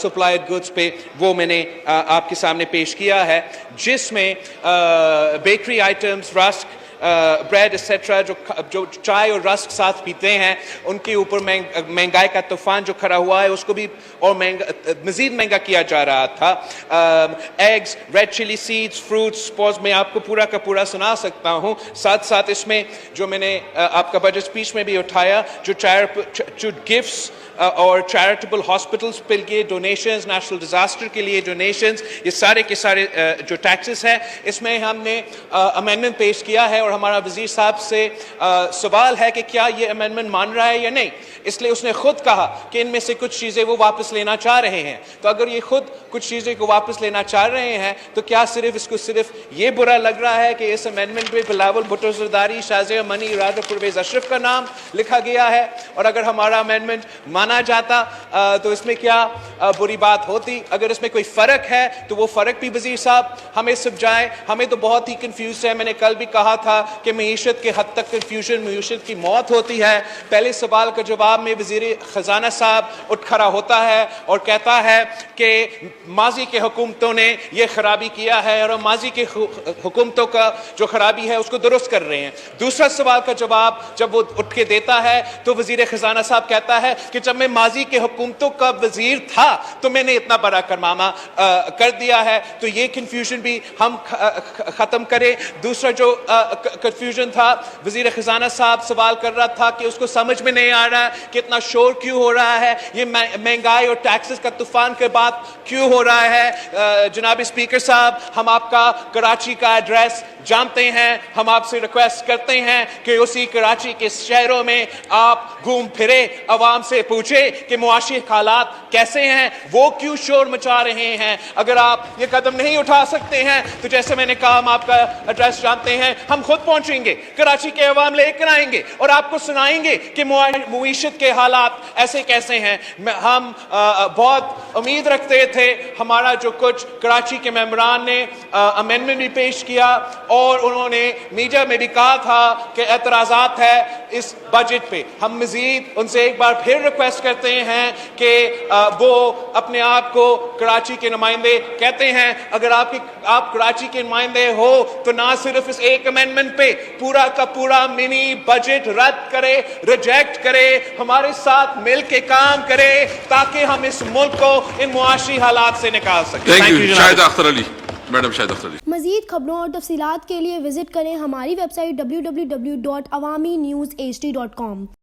Supplied goods پہ وہ میں نے آپ کے سامنے پیش کیا ہے، جس میں bakery items, rusk, bread etcetera, جو چائے اور رسک ساتھ پیتے ہیں، ان کے اوپر مہنگائی کا طوفان جو کھڑا ہوا ہے اس کو بھی اور مزید مہنگا کیا جا رہا تھا۔ Eggs, red chilli seeds, fruits, suppose میں آپ کو پورا کا پورا سنا سکتا ہوں۔ ساتھ ساتھ اس میں جو میں نے آپ کا بجٹ اسپیچ میں بھی اٹھایا، جو گفٹس اور چیریٹیبل ہاسپٹلس کے لیے ڈونیشنز، نیشنل ڈیزاسٹر کے لیے ڈونیشنز، یہ سارے کے سارے جو ٹیکسز ہیں، اس میں ہم نے امینڈمنٹ پیش کیا ہے، اور ہمارا وزیر صاحب سے سوال ہے کہ کیا یہ امینڈمنٹ مان رہا ہے یا نہیں۔ اس لیے اس نے خود کہا کہ ان میں سے کچھ چیزیں وہ واپس لینا چاہ رہے ہیں۔ تو اگر یہ خود کچھ چیزیں کو واپس لینا چاہ رہے ہیں تو کیا اس کو صرف یہ برا لگ رہا ہے کہ اس امینڈمنٹ پہ بلاول بھٹو زرداری، شازیہ منی، راجہ پرویز اشرف کا نام لکھا گیا ہے؟ اور اگر ہمارا امینڈمنٹ مانا جاتا تو اس میں کیا بری بات ہوتی؟ اگر اس میں کوئی فرق ہے تو وہ فرق بھی وزیر صاحب ہمیں سمجھائیں۔ ہمیں تو بہت ہی کنفیوز ہے۔ میں نے کل بھی کہا تھا کہ معیشت کے حد تک کنفیوژن معیشت کی موت ہوتی ہے۔ پہلے سوال کا جواب میں وزیر خزانہ صاحب اٹھ کھڑا ہوتا ہے اور کہتا ہے کہ ماضی کے حکومتوں نے یہ خرابی کیا ہے اور ماضی کے حکومتوں کا جو خرابی ہے اس کو درست کر رہے ہیں۔ دوسرا سوال کا جواب جب وہ اٹھ کے دیتا ہے تو وزیر خزانہ صاحب کہتا ہے کہ جب میں ماضی کے حکومتوں کا وزیر تھا تو میں نے اتنا بڑا کارنامہ کر دیا ہے۔ تو یہ کنفیوژن بھی ہم ختم کریں۔ دوسرا جو کنفیوژن تھا، وزیر خزانہ صاحب سوال کر رہا تھا کہ اس کو سمجھ میں نہیں آ رہا کہ اتنا شور کیوں ہو رہا ہے، یہ مہنگائی اور ٹیکسز کا طوفان کے بعد کیوں ہو رہا ہے۔ جناب اسپیکر صاحب، ہم آپ کا کراچی کا ایڈریس جانتے ہیں، ہم آپ سے ریکویسٹ کرتے ہیں کہ اسی کراچی کے شہروں میں آپ گھوم پھرے، عوام سے پوچھے کہ معاشی حالات کیسے ہیں، وہ کیوں شور مچا رہے ہیں۔ اگر آپ یہ قدم نہیں اٹھا سکتے ہیں تو جیسے میں نے کہا ہم آپ کا ایڈریس جانتے ہیں، ہم خود پہنچیں گے، کراچی کے عوام لے کر آئیں گے اور آپ کو سنائیں گے کہ معیشت کے حالات ایسے کیسے ہیں۔ ہم بہت امید رکھتے تھے، ہمارا جو کچھ کراچی کے ممبران نے امینڈمنٹ بھی پیش کیا اور انہوں نے میڈیا میں بھی کہا تھا کہ اعتراضات ہے اس بجٹ پہ۔ ہم مزید ان سے ایک بار پھر ریکویسٹ کرتے ہیں کہ وہ اپنے آپ کو کراچی کے نمائندے کہتے ہیں، اگر آپ کراچی کے نمائندے ہو تو نہ صرف اس ایک امینڈمنٹ پہ پورا کا پورا منی بجٹ رد کرے، ریجیکٹ کرے، ہمارے ساتھ مل کے کام کرے تاکہ ہم اس ملک کو ان معاشی حالات سے نکال سکیں۔ شاہد اختر علی، میڈم شاہد اختر علی۔ مزید خبروں اور تفصیلات کے لیے وزٹ کریں ہماری ویب سائٹ www.awamiNewsHD.com۔